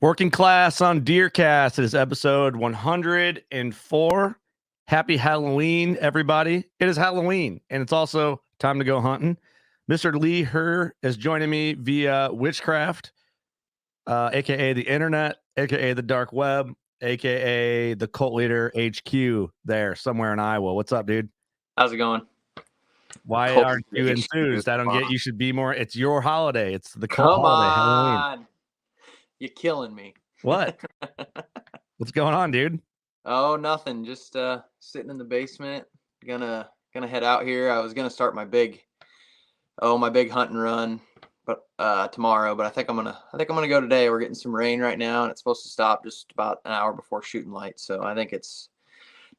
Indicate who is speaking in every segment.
Speaker 1: Working Class on DeerCast. It is episode 104. Happy Halloween, everybody. It is Halloween, and it's also time to go hunting. Mr. Lee Herr is joining me via Witchcraft, a.k.a. the internet, a.k.a. the dark web, a.k.a. the Cult Leader HQ there somewhere in Iowa. What's up, dude?
Speaker 2: How's it going?
Speaker 1: Why
Speaker 2: Cult
Speaker 1: aren't you
Speaker 2: Leader
Speaker 1: enthused?
Speaker 2: HQ.
Speaker 1: I don't get you should be more. It's your holiday. It's the cult
Speaker 2: Come
Speaker 1: holiday,
Speaker 2: on.
Speaker 1: Halloween.
Speaker 2: You're killing me.
Speaker 1: What? What's going on, dude?
Speaker 2: Oh, nothing. Just sitting in the basement. Gonna head out here. I was gonna start my big hunting run, but tomorrow. But I think I'm gonna go today. We're getting some rain right now, and it's supposed to stop just about an hour before shooting light. So I think it's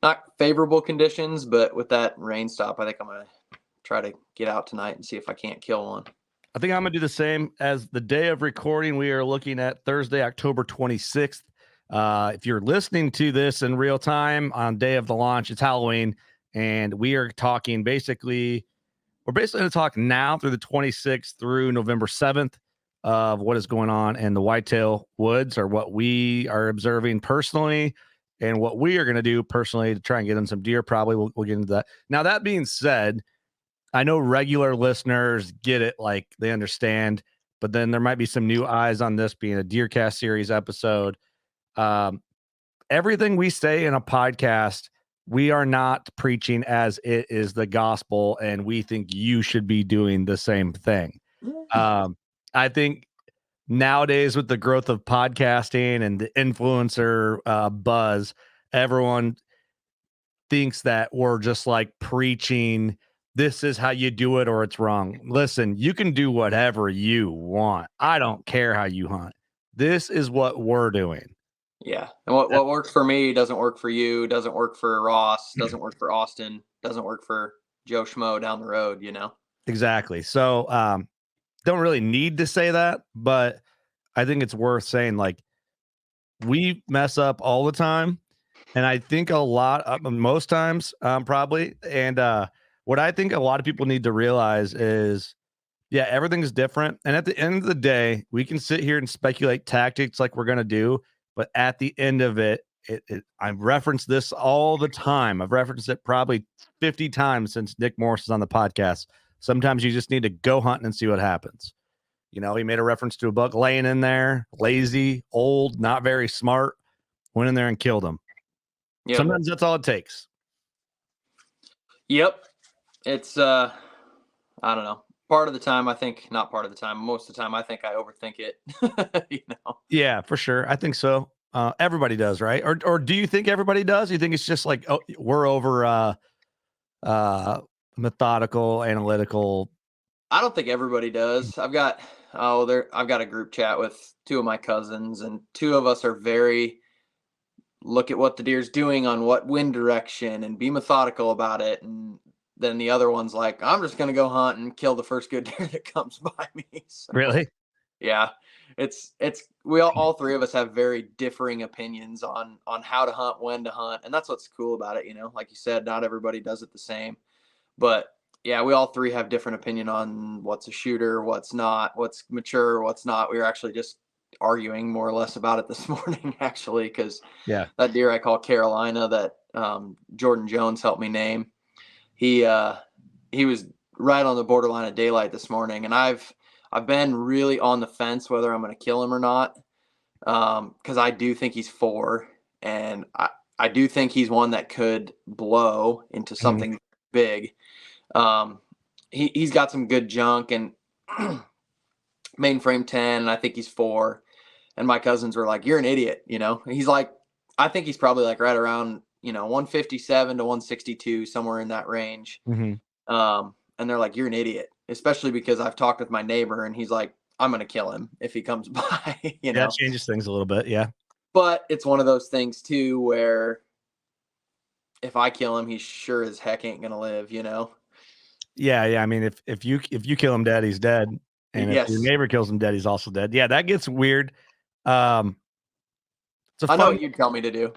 Speaker 2: not favorable conditions, but with that rain stop, I think I'm gonna try to get out tonight and see if I can't kill one.
Speaker 1: I think I'm going to do the same. As the day of recording, we are looking at Thursday, October 26th. If you're listening to this in real time on day of the launch, it's Halloween, and we are talking we're basically going to talk now through the 26th through November 7th of what is going on in the whitetail woods, or what we are observing personally and what we are going to do personally to try and get in some deer. Probably we'll get into that. Now, that being said, I know regular listeners get it, like they understand, but then there might be some new eyes on this being a DeerCast series episode. Everything we say in a podcast, we are not preaching as it is the gospel, and we think you should be doing the same thing. I think nowadays, with the growth of podcasting and the influencer buzz, everyone thinks that we're just like preaching, this is how you do it or it's wrong. Listen, you can do whatever you want. I don't care how you hunt. This is what we're doing.
Speaker 2: Yeah. And what works for me doesn't work for you, doesn't work for Ross, doesn't work for Austin, doesn't work for Joe Schmo down the road, you know?
Speaker 1: Exactly. So don't really need to say that, but I think it's worth saying, like, we mess up all the time. And I think most times, probably. And what I think a lot of people need to realize is, yeah, everything's different. And at the end of the day, we can sit here and speculate tactics like we're going to do. But at the end of it, I've referenced this all the time. I've referenced it probably 50 times since Nick Morris is on the podcast. Sometimes you just need to go hunting and see what happens. You know, he made a reference to a buck laying in there, lazy, old, not very smart, went in there and killed him. Yep. Sometimes that's all it takes.
Speaker 2: Yep. It's, I don't know. Part of the time, not part of the time, most of the time, I think I overthink it, you know? Yeah,
Speaker 1: for sure. I think so. Everybody does, right? Or do you think everybody does? You think it's just like, oh, we're over methodical, analytical?
Speaker 2: I don't think everybody does. I've got a group chat with two of my cousins, and two of us are very look at what the deer's doing on what wind direction and be methodical about it. And then the other one's like, I'm just going to go hunt and kill the first good deer that comes by me. So,
Speaker 1: really?
Speaker 2: Yeah. We all three of us have very differing opinions on how to hunt, when to hunt. And that's what's cool about it. You know, like you said, not everybody does it the same, but yeah, we all three have different opinion on what's a shooter, what's not, what's mature, what's not. We were actually just arguing more or less about it this morning, actually, because that deer I call Carolina that Jordan Jones helped me name, he was right on the borderline of daylight this morning, and I've been really on the fence whether I'm going to kill him or not, because I do think he's 4, and I do think he's one that could blow into something big. He's got some good junk and mainframe 10, and I think he's 4. And my cousins were like, "You're an idiot," you know. He's like, I think he's probably like right around, 157 to 162, somewhere in that range. And they're like, "You're an idiot," especially because I've talked with my neighbor, and he's like, "I'm gonna kill him if he comes by." You know,
Speaker 1: that changes things a little bit, yeah.
Speaker 2: But it's one of those things too, where if I kill him, he sure as heck ain't gonna live, you know.
Speaker 1: Yeah. I mean, if you kill him dead, he's dead. And if your neighbor kills him dead, he's also dead. Yeah, that gets weird.
Speaker 2: I know what you'd tell me to do.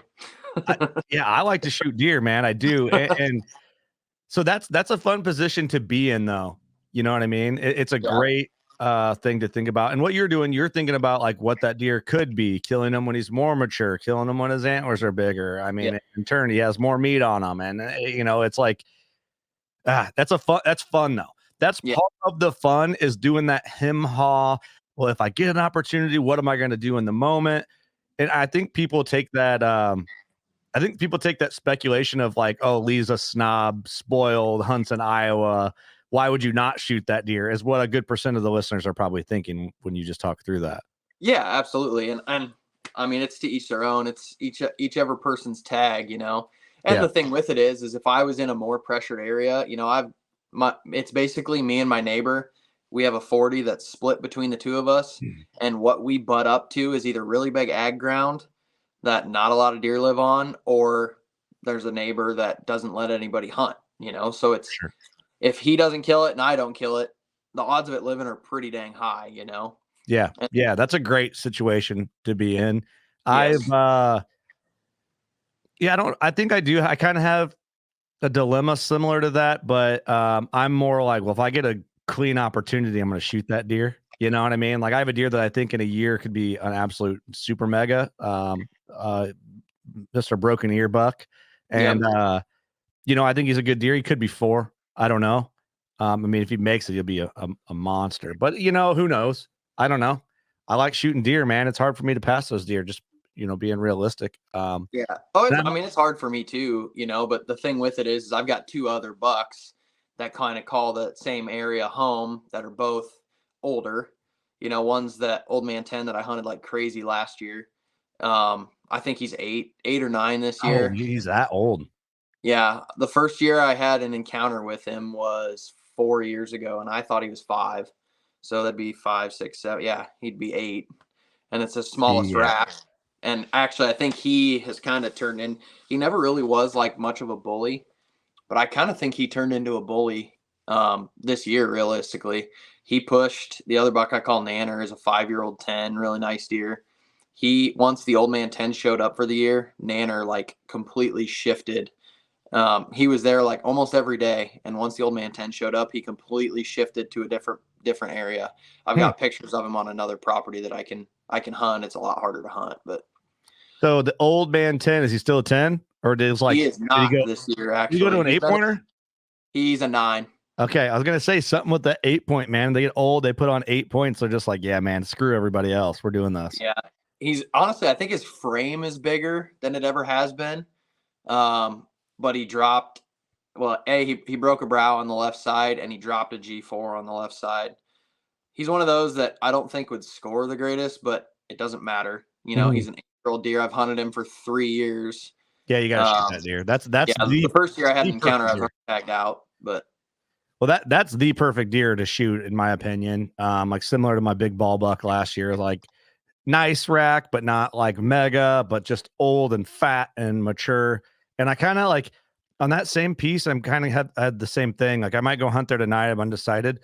Speaker 1: I like to shoot deer, man. I do. And so that's a fun position to be in, though. You know what I mean? It's a great thing to think about. And what you're doing, you're thinking about like what that deer could be, killing him when he's more mature, killing him when his antlers are bigger. I mean, in turn, he has more meat on him. And, it's like, that's fun though. That's part of the fun is doing that hem haw. Well, if I get an opportunity, what am I going to do in the moment? And I think people take that, speculation of like, oh, Lee's a snob, spoiled, hunts in Iowa. Why would you not shoot that deer? Is what a good percent of the listeners are probably thinking when you just talk through that.
Speaker 2: Yeah, absolutely. And I mean, it's to each their own. It's each ever person's tag, And the thing with it is if I was in a more pressured area, it's basically me and my neighbor. We have a 40 that's split between the two of us. And what we butt up to is either really big ag ground that not a lot of deer live on, or there's a neighbor that doesn't let anybody hunt, So it's, if he doesn't kill it and I don't kill it, the odds of it living are pretty dang high,
Speaker 1: Yeah. That's a great situation to be in.
Speaker 2: Yes.
Speaker 1: I think I do. I kind of have a dilemma similar to that, but I'm more like, well, if I get a clean opportunity, I'm going to shoot that deer. You know what I mean? Like I have a deer that I think in a year could be an absolute super mega, Mr. Broken Ear buck. And, I think he's a good deer. He could be 4. I don't know. I mean, if he makes it, he'll be a monster, but who knows? I don't know. I like shooting deer, man. It's hard for me to pass those deer. Just, being realistic.
Speaker 2: Oh, it's hard for me too, but the thing with it is I've got 2 other bucks that kind of call the same area home that are both older. One's that old man 10 that I hunted like crazy last year. I think he's 8 or 9 this year.
Speaker 1: Oh, he's that old.
Speaker 2: Yeah. The first year I had an encounter with him was 4 years ago, and I thought he was 5. So that'd be 5, 6, 7. Yeah, he'd be 8. And it's the smallest rack. And actually, I think he has kind of turned in. He never really was like much of a bully, but I kind of think he turned into a bully this year, realistically. He pushed the other buck I call Nanner is a 5-year-old 10, really nice deer. Once the old man 10 showed up for the year, Nanner like completely shifted. He was there like almost every day. And once the old man 10 showed up, he completely shifted to a different area. I've got pictures of him on another property that I can hunt. It's a lot harder to hunt, but.
Speaker 1: So the old man 10, is he still a 10? Or he
Speaker 2: is not this year, actually.
Speaker 1: Did he go to an 8-pointer?
Speaker 2: He's a 9.
Speaker 1: Okay, I was going to say something with the 8-point, man. They get old, they put on 8 points. They're just like, yeah, man, screw everybody else. We're doing this.
Speaker 2: Yeah. He's honestly, I think his frame is bigger than it ever has been. But he dropped, he broke a brow on the left side and he dropped a G4 on the left side. He's one of those that I don't think would score the greatest, but it doesn't matter. He's an 8-year-old deer. I've hunted him for 3 years.
Speaker 1: Yeah, you got to shoot that deer. That's
Speaker 2: the first year I had an encounter, I was tagged out, but.
Speaker 1: Well, that's the perfect deer to shoot, in my opinion. Like similar to my big ball buck last year, like nice rack, but not like mega, but just old and fat and mature. And I kind of like on that same piece, I'm kind of had the same thing. Like I might go hunt there tonight. I'm undecided,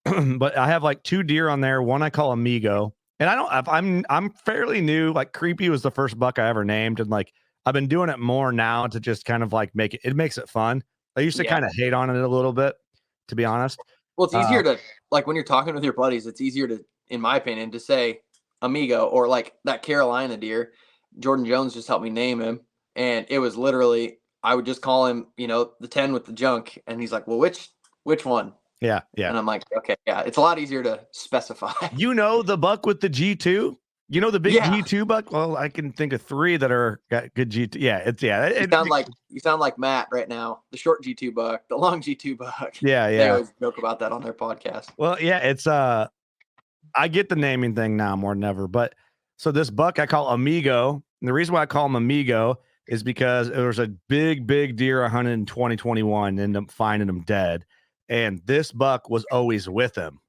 Speaker 1: but I have like 2 deer on there. One I call Amigo, and I'm fairly new. Like Creepy was the first buck I ever named, and like I've been doing it more now to just kind of like it makes it fun. I used to kind of hate on it a little bit, to be honest.
Speaker 2: Well, it's easier to like when you're talking with your buddies, it's easier to, in my opinion, to say Amigo or like that Carolina deer. Jordan Jones just helped me name him. And it was literally, I would just call him, the 10 with the junk. And he's like, well, which one?
Speaker 1: Yeah. Yeah.
Speaker 2: And I'm like, okay, yeah, it's a lot easier to specify.
Speaker 1: The buck with the G2? The big G2 buck? Well, I can think of 3 that are got good G2. Yeah,
Speaker 2: you sound like Matt right now. The short G2 buck, the long G2 buck.
Speaker 1: Yeah.
Speaker 2: They always joke about that on their podcast.
Speaker 1: Well, yeah, it's I get the naming thing now more than ever. But so this buck I call Amigo. And the reason why I call him Amigo is because there was a big deer I hunted in 2021, ended up finding him dead. And this buck was always with him.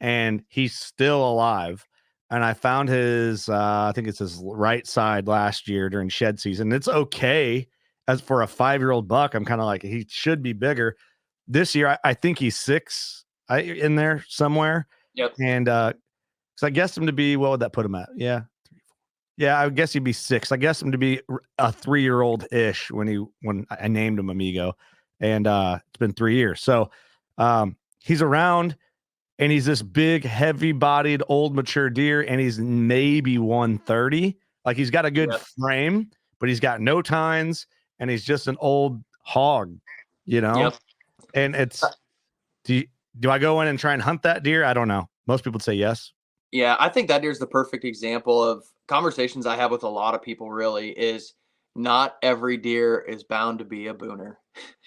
Speaker 1: And he's still alive. And I found his, I think it's his right side last year during shed season. It's okay as for a 5-year-old buck. I'm kind of like, he should be bigger. This year, I think he's 6 in there somewhere.
Speaker 2: Yep.
Speaker 1: And because I guessed him to be, what would that put him at? Yeah. 3, 4. Yeah, I would guess he'd be 6. I guessed him to be a 3-year-old-ish when I named him Amigo. And it's been 3 years. So he's around. and he's this big, heavy-bodied, old, mature deer, and he's maybe 130. Like, he's got a good frame, but he's got no tines, and he's just an old hog, you know?
Speaker 2: Yep.
Speaker 1: And it's do I go in and try and hunt that deer? I don't know. Most people would say yes.
Speaker 2: Yeah, I think that deer's the perfect example of conversations I have with a lot of people. Really, is not every deer is bound to be a booner.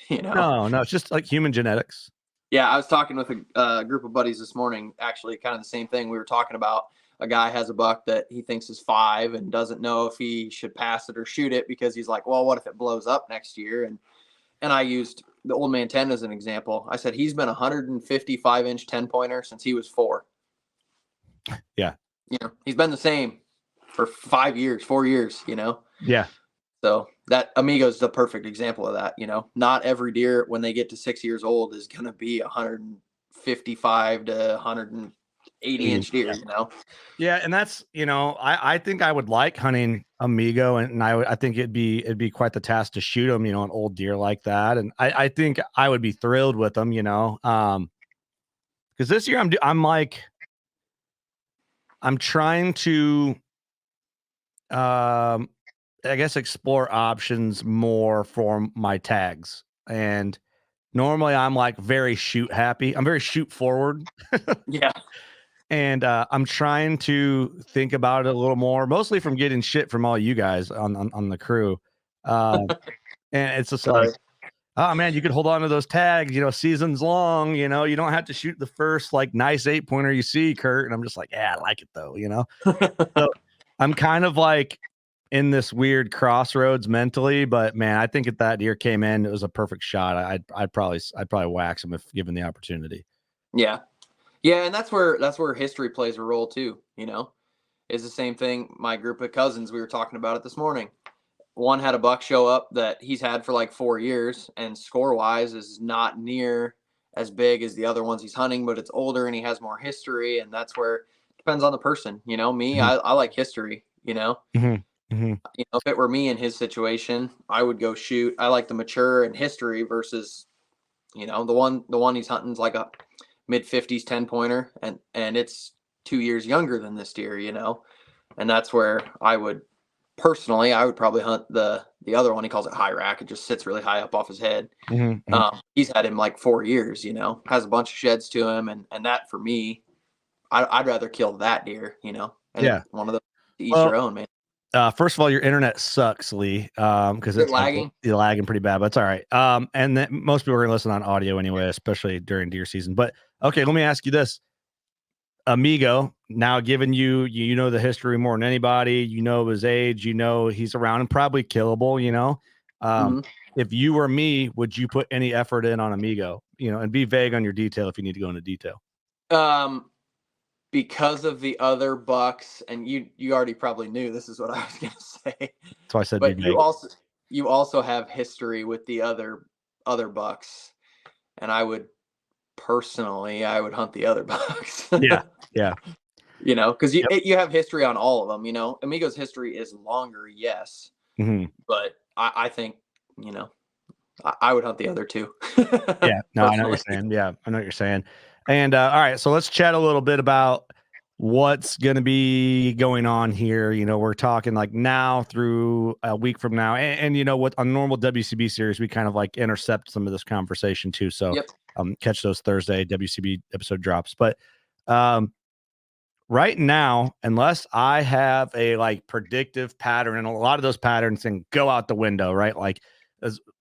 Speaker 2: You know?
Speaker 1: No, it's just like human genetics.
Speaker 2: Yeah, I was talking with a group of buddies this morning. Actually, kind of the same thing. We were talking about a guy has a buck that he thinks is 5 and doesn't know if he should pass it or shoot it because he's like, well, what if it blows up next year? And I used the old man 10 as an example. I said he's been 155-inch 10-pointer since he was 4.
Speaker 1: Yeah.
Speaker 2: You know, he's been the same for 5 years, 4 years, you know?
Speaker 1: Yeah.
Speaker 2: So that Amigo's the perfect example of that. You know, not every deer when they get to 6 years old is going to be 155 to 180-inch deer, you know?
Speaker 1: Yeah. And that's, I think I would like hunting Amigo, and I think it'd be quite the task to shoot him, an old deer like that. And I think I would be thrilled with them, because this year I'm trying to, I guess, explore options more for my tags. And normally I'm like very shoot happy. I'm very shoot forward.
Speaker 2: Yeah.
Speaker 1: And I'm trying to think about it a little more, mostly from getting shit from all you guys on the crew. And it's just like, oh man, you could hold on to those tags, seasons long, you don't have to shoot the first like nice 8-pointer you see, Curt. And I'm just like, yeah, I like it though, So I'm kind of like in this weird crossroads mentally, but man, I think if that deer came in, it was a perfect shot. I'd probably wax him if given the opportunity.
Speaker 2: Yeah. Yeah, and that's where history plays a role too, Is the same thing. My group of cousins, we were talking about it this morning. One had a buck show up that he's had for like 4 years, and score-wise is not near as big as the other ones he's hunting, but it's older and he has more history, and that's where it depends on the person. Me,
Speaker 1: Mm-hmm.
Speaker 2: I like history,
Speaker 1: Mm-hmm. Mm-hmm.
Speaker 2: If it were me in his situation, I would go shoot. I like the mature and history versus, the one he's hunting is like a mid-50s 10-pointer, and it's 2 years younger than this deer, and that's where I would probably hunt the other one. He calls it high rack. It just sits really high up off his head.
Speaker 1: Mm-hmm.
Speaker 2: He's had him like 4 years, has a bunch of sheds to him, and that for me, I'd rather kill that deer, and
Speaker 1: yeah,
Speaker 2: one of those, to each your own, man.
Speaker 1: First of all, your internet sucks, Lee, because it's
Speaker 2: lagging.
Speaker 1: You're lagging pretty bad, but it's all right. And then most people are gonna listen on audio anyway, especially during deer season. But okay, let me ask you this. Amigo, now given you the history more than anybody, his age, he's around and probably killable, If you were me, would you put any effort in on Amigo, and be vague on your detail if you need to go into detail?
Speaker 2: Because of the other bucks, and you already probably knew this is what I was going to say.
Speaker 1: So I said,
Speaker 2: but you also have history with the other bucks, and I would hunt the other bucks.
Speaker 1: Yeah.
Speaker 2: Because you have history on all of them. Amigo's history is longer, yes, but I think I would hunt the other two.
Speaker 1: Yeah, no, I know what you're saying. Yeah, I know what you're saying. And all right, so let's chat a little bit about what's going to be going on here. We're talking like now through a week from now, and what on normal WCB series we kind of like intercept some of this conversation too. So catch those Thursday WCB episode drops. But right now, unless I have a like predictive pattern, and a lot of those patterns can go out the window, right? Like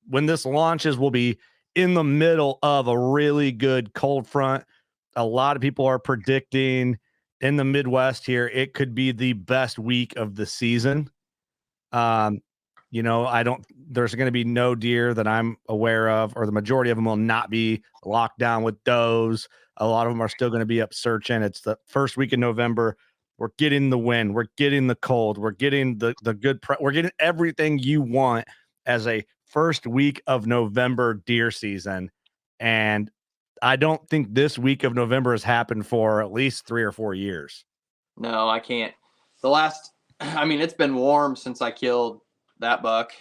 Speaker 1: when this launches, we'll be in the middle of a really good cold front. A lot of people are predicting in the Midwest here, it could be the best week of the season. There's going to be no deer that I'm aware of, or the majority of them will not be locked down with does. A lot of them are still going to be up searching. It's the first week in November. We're getting the wind. We're getting the cold. We're getting the good. We're getting everything you want as a first week of November deer season. And I don't think this week of November has happened for at least 3 or 4 years.
Speaker 2: No, I can't. It's been warm since I killed that buck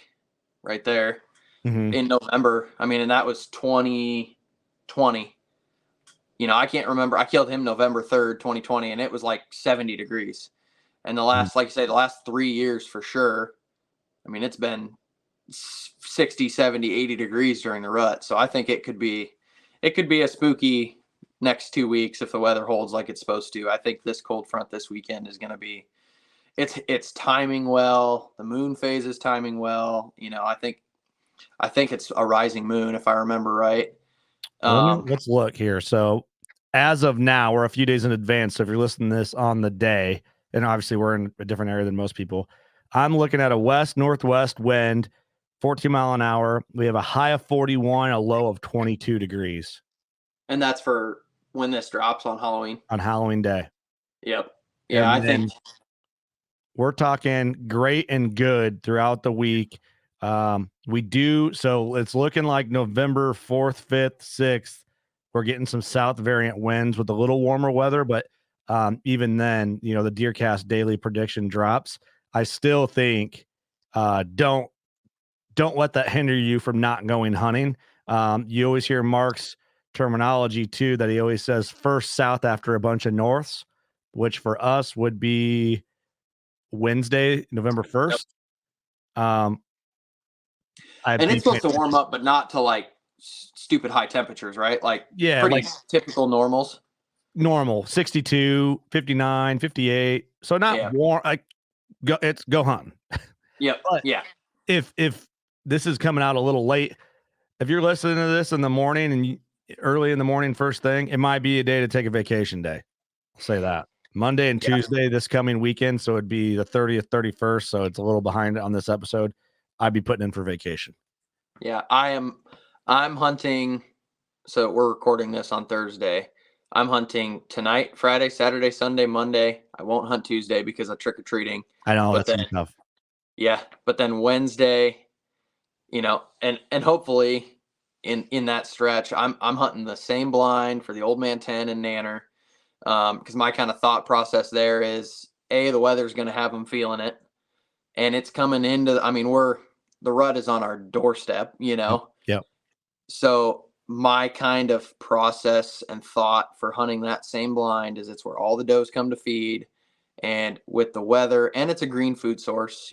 Speaker 2: right there in November. And that was 2020. I can't remember. I killed him November 3rd, 2020, and it was like 70 degrees. And the last, like you say, the last 3 years for sure. I mean, it's been 60, 70, 80 degrees during the rut. So I think it could be a spooky next 2 weeks if the weather holds like it's supposed to. I think this cold front this weekend is going to be, it's timing well. The moon phase is timing well. I think it's a rising moon if I remember right.
Speaker 1: Well, let's look here. So as of now, we're a few days in advance. So if you're listening to this on the day, and obviously we're in a different area than most people, I'm looking at a west northwest wind, 14 mile an hour. We have a high of 41, a low of 22 degrees.
Speaker 2: And that's for when this drops on Halloween.
Speaker 1: On Halloween day.
Speaker 2: Yep. Yeah, I think
Speaker 1: we're talking great and good throughout the week. We do, so it's looking like November 4th, 5th, 6th. We're getting some south variant winds with a little warmer weather, but even then, the DeerCast daily prediction drops. I still think don't let that hinder you from not going hunting. You always hear Mark's terminology too, that he always says first south after a bunch of norths, which for us would be Wednesday, November 1st.
Speaker 2: and it's supposed to warm up, but not to like stupid high temperatures, right? Like pretty typical normals.
Speaker 1: Normal 62, 59, 58. So not warm. Like go hunting.
Speaker 2: Yep.
Speaker 1: But if this is coming out a little late, if you're listening to this in the morning and early in the morning, first thing, it might be a day to take a vacation day. I'll say that. Monday and Tuesday this coming weekend, so it'd be the 30th, 31st, so it's a little behind on this episode. I'd be putting in for vacation.
Speaker 2: Yeah, I'm hunting, so we're recording this on Thursday. I'm hunting tonight, Friday, Saturday, Sunday, Monday. I won't hunt Tuesday because of trick-or-treating.
Speaker 1: I know, that's tough.
Speaker 2: Yeah, but then Wednesday, and hopefully in that stretch, I'm hunting the same blind for the Old Man 10 and Nanner. Because my kind of thought process there is the weather's going to have them feeling it, and it's coming into. The rut is on our doorstep,
Speaker 1: Yep.
Speaker 2: So my kind of process and thought for hunting that same blind is it's where all the does come to feed, and with the weather, and it's a green food source.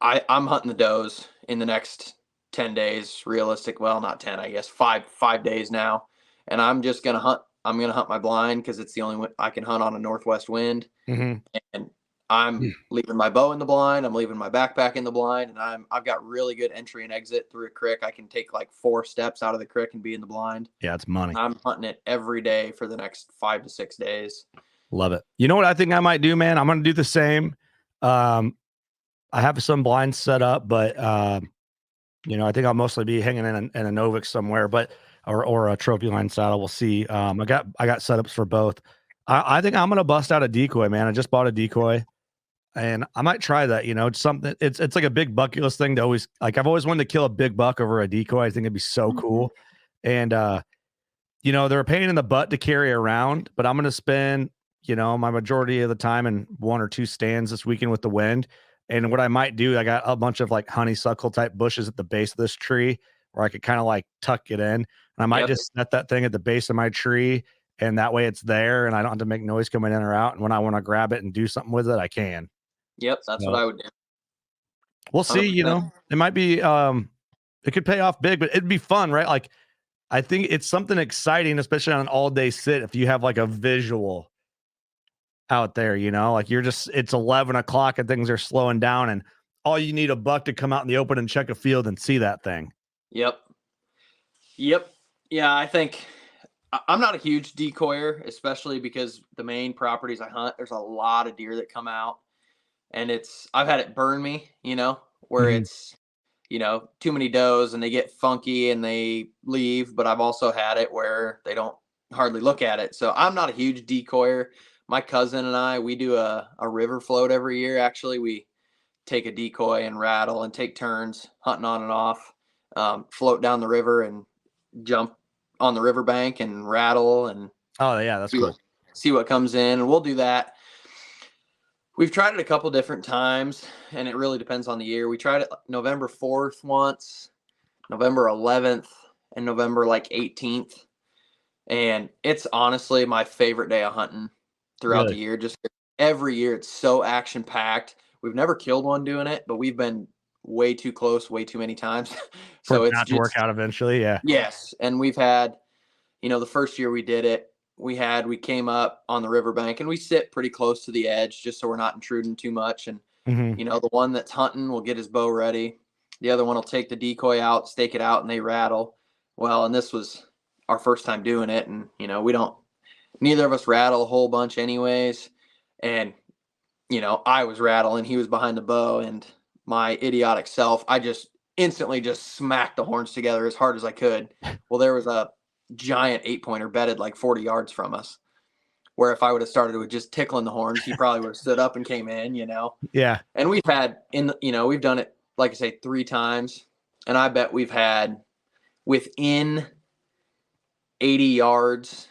Speaker 2: I'm hunting the does in the next 10 days, realistic. Well, not 10, I guess 5 days now, and I'm just gonna hunt. I'm going to hunt my blind because it's the only way I can hunt on a northwest wind.
Speaker 1: Mm-hmm.
Speaker 2: And I'm leaving my bow in the blind. I'm leaving my backpack in the blind. And I've got really good entry and exit through a creek. I can take like 4 steps out of the creek and be in the blind.
Speaker 1: Yeah, it's money.
Speaker 2: I'm hunting it every day for the next 5 to 6 days.
Speaker 1: Love it. You know what I think I might do, man? I'm going to do the same. I have some blinds set up, but I think I'll mostly be hanging in a Novix somewhere, but or a trophy line saddle. We'll see. I got setups for both. I think I'm gonna bust out a decoy, man. I just bought a decoy, and I might try that. It's something. It's like a big bucket list thing to always like. I've always wanted to kill a big buck over a decoy. I think it'd be so cool. And they're a pain in the butt to carry around, but I'm gonna spend my majority of the time in 1 or 2 stands this weekend with the wind. And what I might do, I got a bunch of like honeysuckle type bushes at the base of this tree where I could kind of like tuck it in. And I might just set that thing at the base of my tree, and that way it's there and I don't have to make noise coming in or out. And when I want to grab it and do something with it, I can.
Speaker 2: Yep, that's what I would do.
Speaker 1: We'll see, it might be it could pay off big, but it'd be fun, right? Like I think it's something exciting, especially on an all-day sit, if you have like a visual out there, like it's 11 o'clock and things are slowing down, and all you need a buck to come out in the open and check a field and see that thing.
Speaker 2: Yep. Yeah, I think I'm not a huge decoyer, especially because the main properties I hunt, there's a lot of deer that come out, and I've had it burn me, where it's, too many does and they get funky and they leave. But I've also had it where they don't hardly look at it. So I'm not a huge decoyer. My cousin and I, we do a river float every year. Actually, we take a decoy and rattle and take turns hunting on and off, float down the river and jump on the riverbank and rattle and
Speaker 1: that's cool.
Speaker 2: See what comes in, and we'll do that. We've tried it a couple different times, and it really depends on the year. We tried it November 4th once, November 11th, and November 18th. And it's honestly my favorite day of hunting throughout the
Speaker 1: Really?
Speaker 2: year. Just every year, it's so action packed. We've never killed one doing it, but we've been way too close, way too many times.
Speaker 1: For
Speaker 2: So
Speaker 1: it
Speaker 2: it's
Speaker 1: not to work
Speaker 2: just,
Speaker 1: out eventually, yeah.
Speaker 2: yes. And we've had, the first year we did it, we came up on the riverbank and we sit pretty close to the edge just so we're not intruding too much. And,
Speaker 1: Mhm.
Speaker 2: the one that's hunting will get his bow ready. The other one will take the decoy out, stake it out, and they rattle. Well, and this was our first time doing it. And, we don't, neither of us rattle a whole bunch anyways. And, I was rattling, he was behind the bow, and my idiotic self, I just instantly just smacked the horns together as hard as I could. Well, there was a giant 8-pointer bedded like 40 yards from us. Where if I would have started with just tickling the horns, he probably would have stood up and came in.
Speaker 1: Yeah.
Speaker 2: And we've had we've done it, like I say, 3 times. And I bet we've had within 80 yards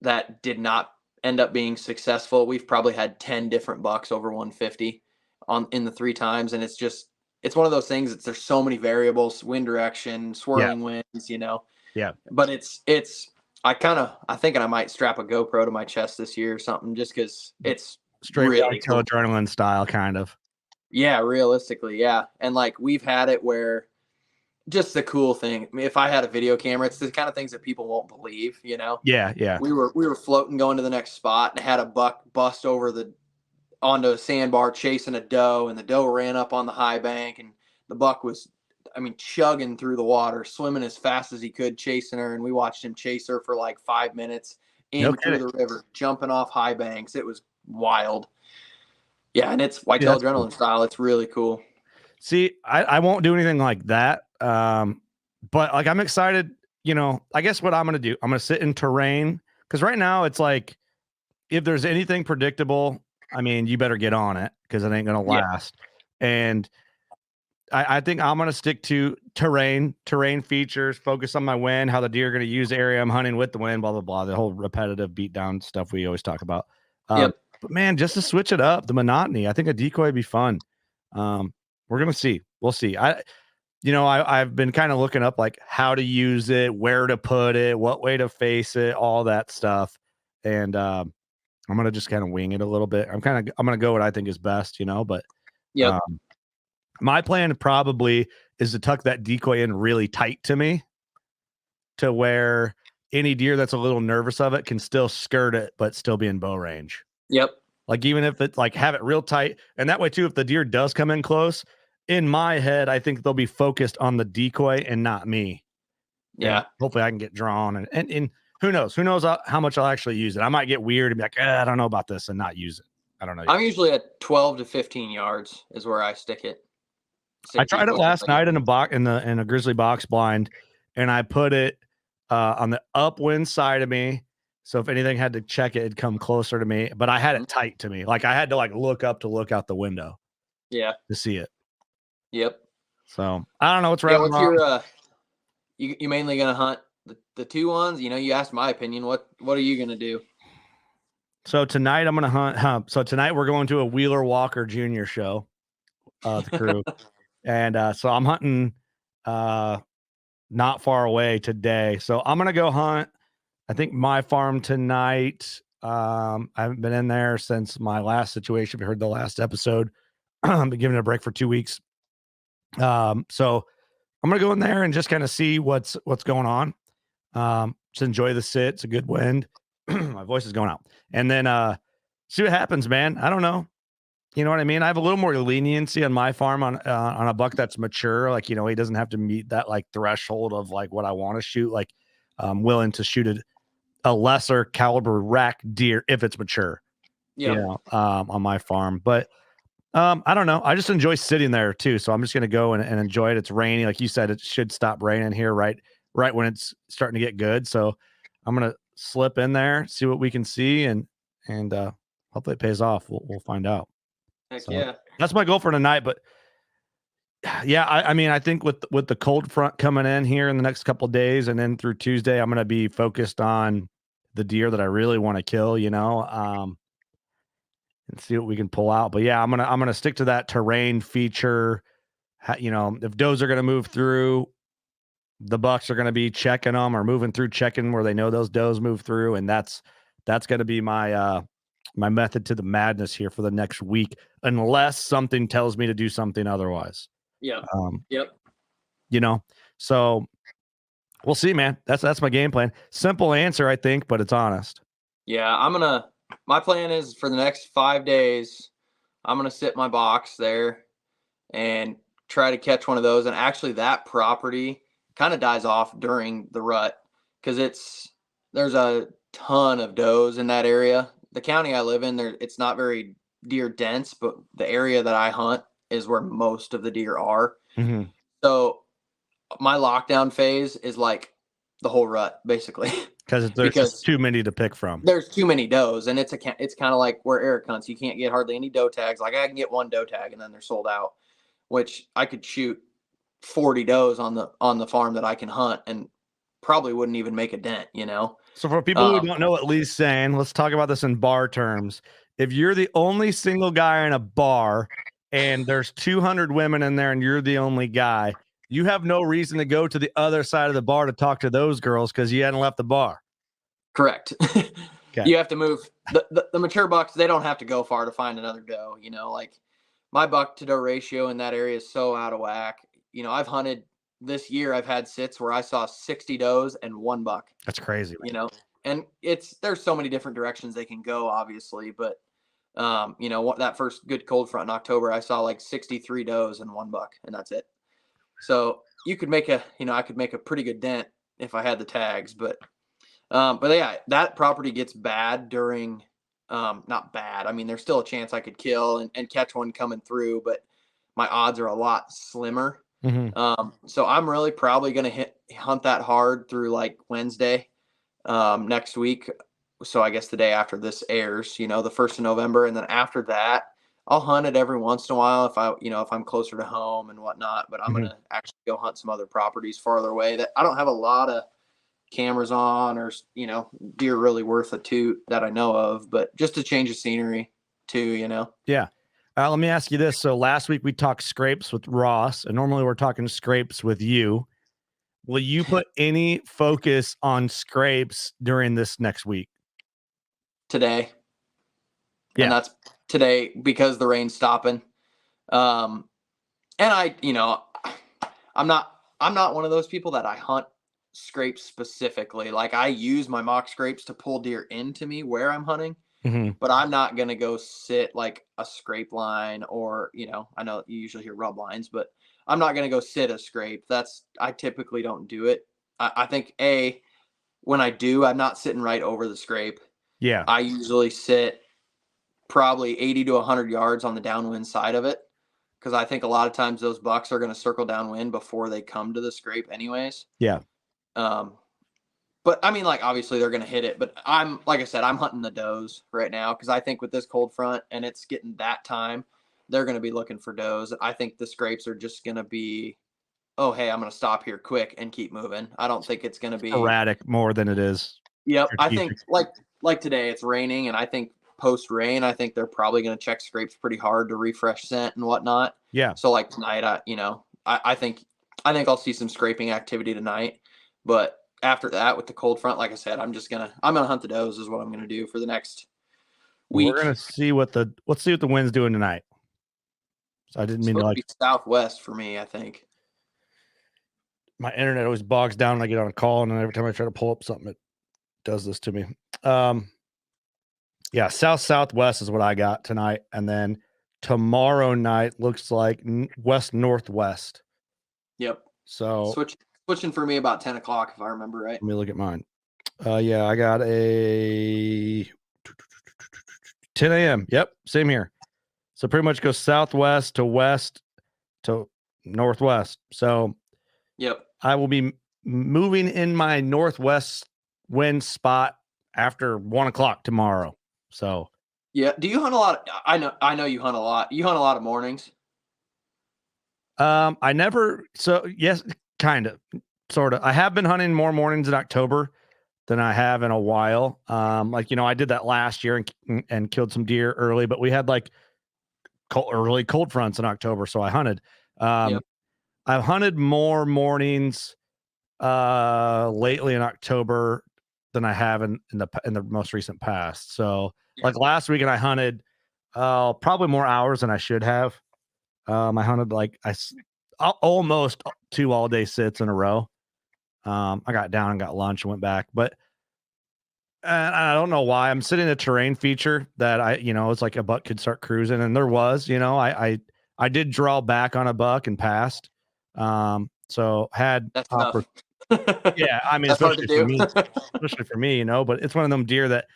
Speaker 2: that did not end up being successful. We've probably had 10 different bucks over 150 in the 3 times. And it's one of those things that there's so many variables, wind direction,
Speaker 1: Yeah.
Speaker 2: swirling winds.
Speaker 1: Yeah.
Speaker 2: But I think I might strap a GoPro to my chest this year or something, just because it's
Speaker 1: Straight
Speaker 2: really
Speaker 1: kill
Speaker 2: cool.
Speaker 1: adrenaline style, kind of.
Speaker 2: Yeah, realistically, yeah. And like we've had it where just the cool thing. I mean, if I had a video camera, it's the kind of things that people won't believe.
Speaker 1: Yeah, yeah.
Speaker 2: We were floating going to the next spot and had a buck bust over onto a sandbar chasing a doe, and the doe ran up on the high bank, and the buck was, I mean, chugging through the water, swimming as fast as he could, chasing her. And we watched him chase her for like 5 minutes
Speaker 1: No
Speaker 2: in through
Speaker 1: kidding.
Speaker 2: the river, jumping off high banks. It was wild. Yeah, and it's
Speaker 1: Yeah,
Speaker 2: whitetail
Speaker 1: that's cool.
Speaker 2: adrenaline style. It's really cool.
Speaker 1: See, I won't do anything like that. But like I'm excited, I guess what I'm gonna do, I'm gonna sit in terrain because right now it's like if there's anything predictable, I mean, you better get on it because it ain't gonna
Speaker 2: Yeah.
Speaker 1: last. And I think I'm gonna stick to terrain features, focus on my wind, how the deer are gonna use the area I'm hunting with the wind, blah blah blah. The whole repetitive beat down stuff we always talk about.
Speaker 2: Yep.
Speaker 1: But man, just to switch it up, the monotony, I think a decoy would be fun. We're gonna see. We'll see. I've been kind of looking up like how to use it, where to put it, what way to face it, all that stuff. And I'm gonna just kind of wing it a little bit. I'm gonna go what I think is best, but
Speaker 2: Yep.
Speaker 1: um, my plan probably is to tuck that decoy in really tight to me to where any deer that's a little nervous of it can still skirt it, but still be in bow range.
Speaker 2: Yep.
Speaker 1: Like even if it's like have it real tight. And that way too, if the deer does come in close, in my head, I think they'll be focused on the decoy and not me. And
Speaker 2: Yeah.
Speaker 1: hopefully I can get drawn and who knows? Who knows how much I'll actually use it? I might get weird and be like, I don't know about this and not use it. I don't know yet.
Speaker 2: I'm usually at 12 to 15 yards is where I stick it.
Speaker 1: I
Speaker 2: Stick
Speaker 1: tried it
Speaker 2: decoys in
Speaker 1: last
Speaker 2: the
Speaker 1: night in a box in a grizzly box blind, and I put it on the upwind side of me. So if anything had to check it, it'd come closer to me. But I had
Speaker 2: Mhm.
Speaker 1: it tight to me. Like I had to like look up to look out the window
Speaker 2: Yeah.
Speaker 1: to see it.
Speaker 2: Yep.
Speaker 1: So I don't know what's
Speaker 2: Yeah.
Speaker 1: right or
Speaker 2: What's
Speaker 1: wrong.
Speaker 2: your you mainly gonna hunt the two ones? You asked my opinion. What are you gonna do?
Speaker 1: So tonight I'm gonna hunt. So tonight we're going to a Wheeler Walker Jr. show, the crew, and so I'm hunting not far away today. So I'm gonna go hunt. I think my farm tonight. I haven't been in there since my last situation. If you heard the last episode, I've been giving it a break for 2 weeks. So I'm gonna go in there and just kind of see what's going on. Just enjoy the sit. It's a good wind. My voice is going out. And then see what happens, man. I don't know. You know what I mean? I have a little more leniency on my farm on a buck that's mature. Like, he doesn't have to meet that like threshold of like what I want to shoot. Like I'm willing to shoot a lesser caliber rack deer if it's mature,
Speaker 2: Yep.
Speaker 1: on my farm. But I don't know. I just enjoy sitting there too. So I'm just gonna go and enjoy it. It's rainy. Like you said, it should stop raining here right when it's starting to get good. So I'm gonna slip in there, see what we can see, and hopefully it pays off. We'll find out.
Speaker 2: Heck
Speaker 1: So
Speaker 2: yeah.
Speaker 1: that's my goal for tonight. But yeah, I mean, I think with the cold front coming in here in the next couple of days, and then through Tuesday, I'm gonna be focused on the deer that I really want to kill. And see what we can pull out. But yeah, I'm gonna stick to that terrain feature. If does are gonna move through, the bucks are going to be checking them or moving through checking where they know those does move through. And that's going to be my, my method to the madness here for the next week, unless something tells me to do something otherwise.
Speaker 2: Yep.
Speaker 1: You know, so we'll see, man. That's my game plan. Simple answer, I think, but it's honest.
Speaker 2: Yeah, my plan is for the next 5 days, I'm going to sit my box there and try to catch one of those. And actually that property kind of dies off during the rut because there's a ton of does in that area. The county I live in, it's not very deer dense, but the area that I hunt is where most of the deer are.
Speaker 1: Mm-hmm.
Speaker 2: So my lockdown phase is like the whole rut, basically.
Speaker 1: There's just too many to pick from.
Speaker 2: There's too many does, and it's kind of like where Eric hunts. You can't get hardly any doe tags. Like I can get one doe tag, and then they're sold out. Which I could shoot 40 does on the farm that I can hunt, and probably wouldn't even make a dent. You know.
Speaker 1: So for people who don't know what Lee's saying, let's talk about this in bar terms. If you're the only single guy in a bar, and there's 200 women in there, and you're the only guy, you have no reason to go to the other side of the bar to talk to those girls because you hadn't left the bar.
Speaker 2: Correct.
Speaker 1: Okay.
Speaker 2: You have to move. The mature bucks, they don't have to go far to find another doe. You know, like my buck to doe ratio in that area is so out of whack. You know, I've hunted this year. I've had sits where I saw 60 does and 1 buck.
Speaker 1: That's crazy.
Speaker 2: You know, and there's so many different directions they can go, obviously, but you know, that first good cold front in October, I saw like 63 does and 1 buck, and that's it. So you could make I could make a pretty good dent if I had the tags, but yeah, that property gets bad during, not bad. I mean, there's still a chance I could kill and catch one coming through, but my odds are a lot slimmer.
Speaker 1: Mm-hmm.
Speaker 2: So I'm really probably going to hunt that hard through like Wednesday, next week. So I guess the day after this airs, you know, the 1st of November. And then after that, I'll hunt it every once in a while if I'm closer to home and whatnot, but I'm going to actually go hunt some other properties farther away that I don't have a lot of cameras on, or you know, deer really worth a toot that I know of, but just to change the scenery too, you know.
Speaker 1: Yeah. Let me ask you this. So last week we talked scrapes with Ross, and normally we're talking scrapes with you. Will you put any focus on scrapes during this next week?
Speaker 2: Today.
Speaker 1: Yeah.
Speaker 2: And that's today because the rain's stopping. And I, you know, I'm not one of those people that I hunt scrapes specifically. Like I use my mock scrapes to pull deer into me where I'm hunting, but I'm not going to go sit like a scrape line, or, you know, I know you usually hear rub lines, but I'm not going to go sit a scrape. I typically don't do it. I think when I do, I'm not sitting right over the scrape.
Speaker 1: Yeah.
Speaker 2: I usually sit probably 80 to 100 yards on the downwind side of it, because I think a lot of times those bucks are going to circle downwind before they come to the scrape anyways.
Speaker 1: Yeah.
Speaker 2: But I mean, like, obviously they're going to hit it, but like I said, I'm hunting the does right now, because I think with this cold front and it's getting that time, they're going to be looking for does. I think the scrapes are just going to be, oh, hey, I'm going to stop here quick and keep moving. I don't think it's going to be
Speaker 1: erratic more than it is.
Speaker 2: Yep. I think like today it's raining, and I think post rain, I think they're probably going to check scrapes pretty hard to refresh scent and whatnot.
Speaker 1: Yeah.
Speaker 2: So like tonight, I think I'll see some scraping activity tonight, but after that with the cold front, like I said, I'm gonna hunt the does is what I'm gonna do for the next week.
Speaker 1: We're gonna see let's see what the wind's doing tonight. So I didn't mean to
Speaker 2: be southwest for me, I think.
Speaker 1: My internet always bogs down when I get on a call, and then every time I try to pull up something, it does this to me. Yeah, southwest is what I got tonight, and then tomorrow night looks like west northwest.
Speaker 2: Yep.
Speaker 1: So
Speaker 2: switching for me about 10 o'clock if I remember right.
Speaker 1: Let me look at mine. Yeah, I got a 10 a.m. Yep, same here. So pretty much go southwest to west to northwest. So
Speaker 2: yep, I
Speaker 1: will be moving in my northwest wind spot after 1 o'clock tomorrow. So
Speaker 2: yeah, do you hunt a lot? I know you hunt a lot. You hunt a lot of mornings.
Speaker 1: I never. So yes, kind of, sort of. I have been hunting more mornings in October than I have in a while. Like, you know, I did that last year and killed some deer early, but we had like early cold fronts in October, so I hunted. Yep. I've hunted more mornings lately in October than I have in the most recent past. So
Speaker 2: Yeah.
Speaker 1: like last weekend I hunted probably more hours than I should have. I hunted almost 2 all day sits in a row. I got down and got lunch and went back, but and I don't know why I'm sitting in a terrain feature that it's like a buck could start cruising, and there was, I did draw back on a buck and passed. So had
Speaker 2: That's tough.
Speaker 1: yeah, I mean,
Speaker 2: That's hard to do.
Speaker 1: especially for me, but it's one of them deer that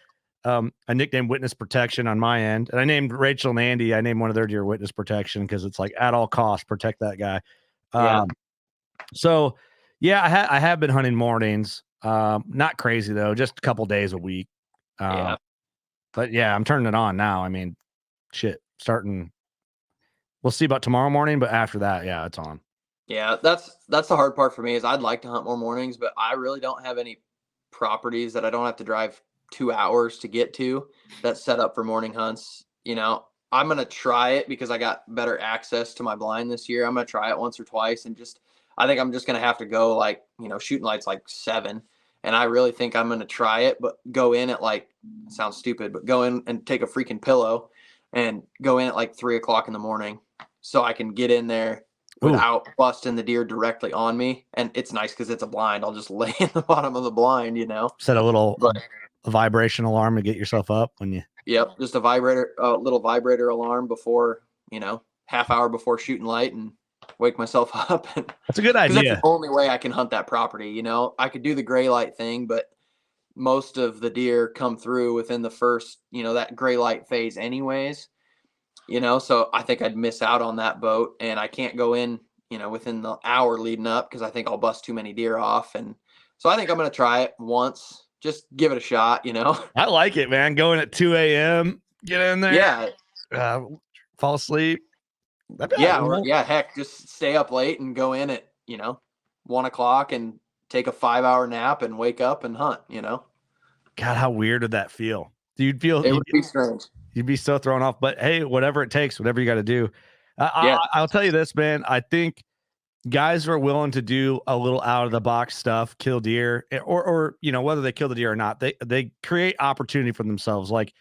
Speaker 1: I nicknamed Witness Protection on my end, and I named Rachel and Andy. I named one of their deer Witness Protection because it's like at all costs protect that guy.
Speaker 2: Yeah.
Speaker 1: So yeah, I have been hunting mornings. Not crazy though, just a couple days a week.
Speaker 2: Yeah.
Speaker 1: But yeah, I'm turning it on now. I mean, shit, starting. We'll see about tomorrow morning, but after that, yeah, it's on.
Speaker 2: Yeah, that's the hard part for me is I'd like to hunt more mornings, but I really don't have any properties that I don't have to drive 2 hours to get to that's set up for morning hunts. I'm gonna try it because I got better access to my blind this year. I'm gonna try it once or twice and I think I'm just gonna have to go like, shooting lights like 7. And I really think I'm gonna try it, but go in at like, it sounds stupid, but go in and take a freaking pillow and go in at like 3 o'clock in the morning so I can get in there
Speaker 1: Ooh,
Speaker 2: without busting the deer directly on me. And it's nice because it's a blind. I'll just lay in the bottom of the blind,
Speaker 1: set a little
Speaker 2: But
Speaker 1: vibration alarm to get yourself up when you.
Speaker 2: yep, just a little vibrator alarm before, half hour before shooting light and wake myself up.
Speaker 1: That's a good
Speaker 2: Because that's the
Speaker 1: idea.
Speaker 2: only way I can hunt that property. I could do the gray light thing, but most of the deer come through within the first, that gray light phase anyways. So I think I'd miss out on that boat, and I can't go in, within the hour leading up because I think I'll bust too many deer off. And so I think I'm going to try it once, just give it a shot,
Speaker 1: I like it, man. Going at 2 a.m., get in there,
Speaker 2: Yeah.
Speaker 1: fall asleep.
Speaker 2: Yeah. Or yeah, heck, just stay up late and go in at, 1 o'clock and take a 5-hour nap and wake up and hunt,
Speaker 1: God, how weird would that feel? You'd feel
Speaker 2: It would be strange.
Speaker 1: you'd be so thrown off, but hey, whatever it takes, whatever you got to do.
Speaker 2: Yeah.
Speaker 1: I'll tell you this, man. I think guys are willing to do a little out of the box stuff, kill deer, or whether they kill the deer or not, they create opportunity for themselves. Like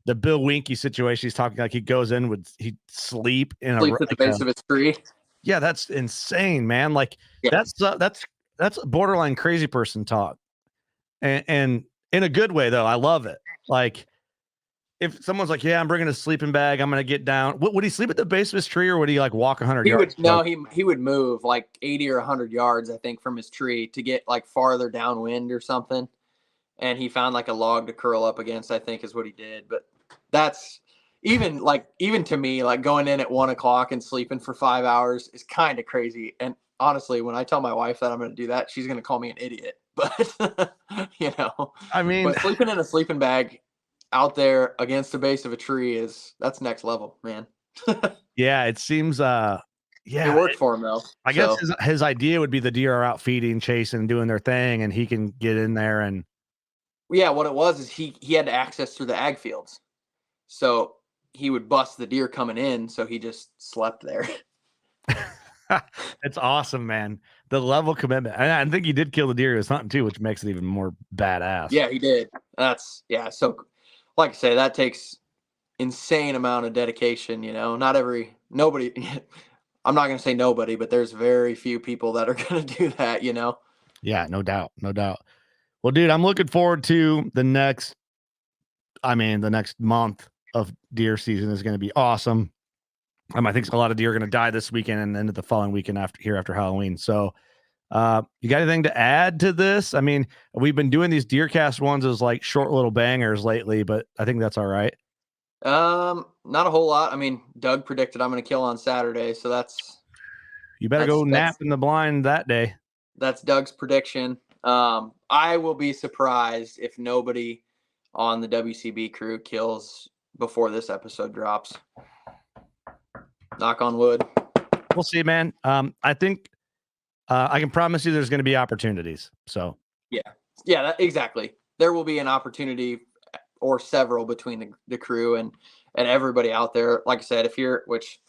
Speaker 1: the Bill Winky situation, he's talking like he goes in he'd sleep in
Speaker 2: Sleeps at the base of a tree.
Speaker 1: Yeah, that's insane, man. Like
Speaker 2: Yeah.
Speaker 1: that's borderline crazy person talk, and in a good way though. I love it. Like if someone's like, "Yeah, I'm bringing a sleeping bag. I'm gonna get down." Would he sleep at the base of his tree, or would he like walk 100
Speaker 2: He
Speaker 1: yards?
Speaker 2: would no, he would move like 80 or 100 yards, I think, from his tree to get like farther downwind or something. And he found like a log to curl up against, I think is what he did. But that's even to me, like going in at 1 o'clock and sleeping for 5 hours is kind of crazy. And honestly, when I tell my wife that I'm going to do that, she's going to call me an idiot. But
Speaker 1: I mean,
Speaker 2: but sleeping in a sleeping bag out there against the base of a tree that's next level, man.
Speaker 1: yeah, it seems.
Speaker 2: It
Speaker 1: Yeah,
Speaker 2: worked for him though.
Speaker 1: I guess his idea would be the deer are out feeding, chasing, doing their thing, and he can get in there and.
Speaker 2: Yeah, what it was is he had access through the ag fields, so he would bust the deer coming in. So he just slept there.
Speaker 1: It's awesome, man. The level commitment. And I think he did kill the deer he was hunting too, which makes it even more badass.
Speaker 2: Yeah, he did. So like I say, that takes insane amount of dedication. Nobody. I'm not going to say nobody, but there's very few people that are going to do that.
Speaker 1: Yeah, no doubt, no doubt. Well, dude, I'm looking forward to the next month of deer season is going to be awesome. I think a lot of deer are going to die this weekend and then the following weekend after Halloween. So, you got anything to add to this? I mean, we've been doing these DeerCast ones as like short little bangers lately, but I think that's all right.
Speaker 2: Not a whole lot. I mean, Doug predicted I'm going to kill on Saturday, so
Speaker 1: You better go nap in the blind that day.
Speaker 2: That's Doug's prediction. I will be surprised if nobody on the WCB crew kills before this episode drops. Knock on wood.
Speaker 1: We'll see, man. I think I can promise you there's going to be opportunities. So
Speaker 2: yeah, exactly. There will be an opportunity or several between the crew and everybody out there. Like I said, which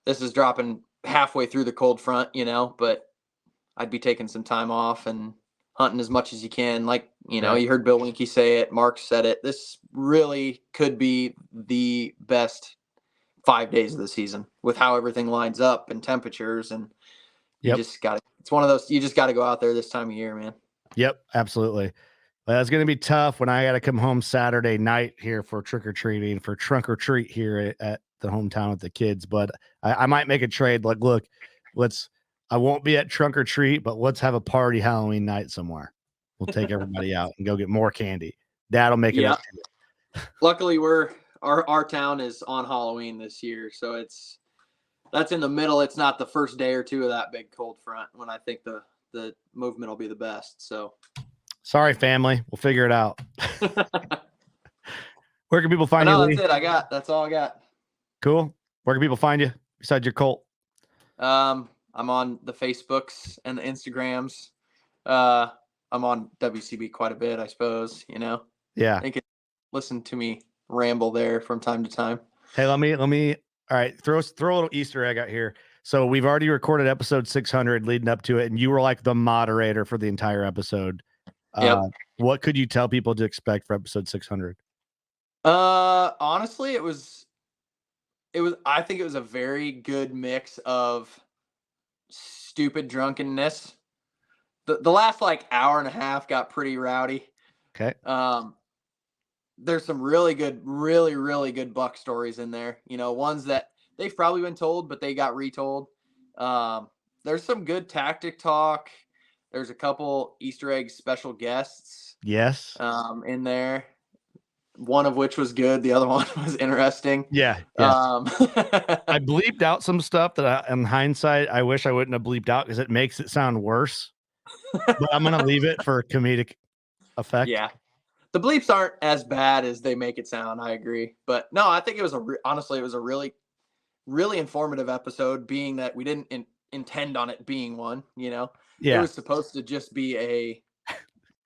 Speaker 2: this is dropping halfway through the cold front, but I'd be taking some time off and hunting as much as you can. Like, you know,
Speaker 1: Right.
Speaker 2: you heard Bill Winky say it, Mark said it. This really could be the best 5 days of the season with how everything lines up and temperatures. And you
Speaker 1: Yep.
Speaker 2: just got to, it's one of those, you just got to go out there this time of year, man.
Speaker 1: Yep. Absolutely. Well, it's going to be tough when I got to come home Saturday night here for trick or treating, for trunk or treat here at the hometown with the kids. But I might make a trade. Like, look, I won't be at trunk or treat, but let's have a party Halloween night somewhere. We'll take everybody out and go get more candy. Dad'll make it
Speaker 2: Yeah.
Speaker 1: up.
Speaker 2: Luckily, our town is on Halloween this year, so that's in the middle. It's not the first day or two of that big cold front when I think the movement will be the best. So
Speaker 1: sorry, family. We'll figure it out. Where can people find you, Lee?
Speaker 2: That's it. That's all I got.
Speaker 1: Cool. Where can people find you besides your cult?
Speaker 2: I'm on the Facebooks and the Instagrams. I'm on WCB quite a bit, I suppose, you know.
Speaker 1: Yeah.
Speaker 2: They can listen to me ramble there from time to time.
Speaker 1: Hey, let me all right, throw a little Easter egg out here. So we've already recorded episode 600 leading up to it, and you were like the moderator for the entire episode.
Speaker 2: Yep.
Speaker 1: What could you tell people to expect for episode 600?
Speaker 2: Honestly, I think it was a very good mix of stupid drunkenness. The last like hour and a half got pretty rowdy.
Speaker 1: Okay.
Speaker 2: There's some really good buck stories in there. You know, ones that they've probably been told, but they got retold. There's some good tactic talk. There's a couple Easter egg special guests.
Speaker 1: Yes.
Speaker 2: In there. One of which was good. The other one was interesting.
Speaker 1: Yeah. I bleeped out some stuff that in hindsight, I wish I wouldn't have bleeped out because it makes it sound worse. But I'm going to leave it for comedic effect.
Speaker 2: Yeah. The bleeps aren't as bad as they make it sound. I agree. But no, I think it was honestly, it was a really, really informative episode, being that we didn't intend on it being one, you know.
Speaker 1: Yeah.
Speaker 2: It was supposed to just be a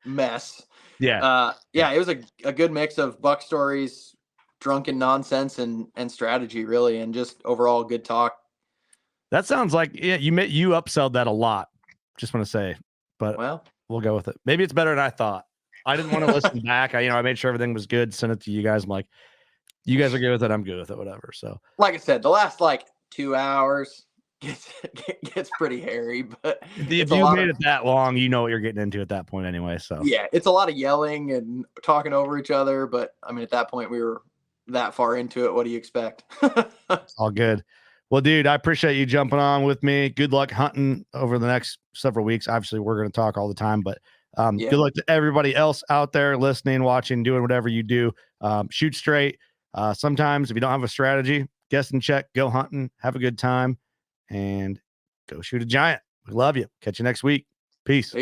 Speaker 2: mess.
Speaker 1: Yeah.
Speaker 2: It was a good mix of buck stories, drunken nonsense, and strategy, really, and just overall good talk.
Speaker 1: That sounds like, yeah, you upselled that a lot. Just want to say, but
Speaker 2: well,
Speaker 1: we'll go with it. Maybe it's better than I thought. I didn't want to listen back. I made sure everything was good, sent it to you guys. I'm like, you guys are good with it, I'm good with it, whatever. So,
Speaker 2: like I said, the last like 2 hours gets pretty hairy, but
Speaker 1: if you made it that long, you know what you're getting into at that point anyway. So
Speaker 2: yeah, it's a lot of yelling and talking over each other. But I mean, at that point, we were that far into it. What do you expect?
Speaker 1: All good. Well, dude, I appreciate you jumping on with me. Good luck hunting over the next several weeks. Obviously, we're going to talk all the time, but good luck to everybody else out there listening, watching, doing whatever you do. Shoot straight. Sometimes if you don't have a strategy, guess and check, go hunting, have a good time, and go shoot a giant. We love you. Catch you next week. Peace.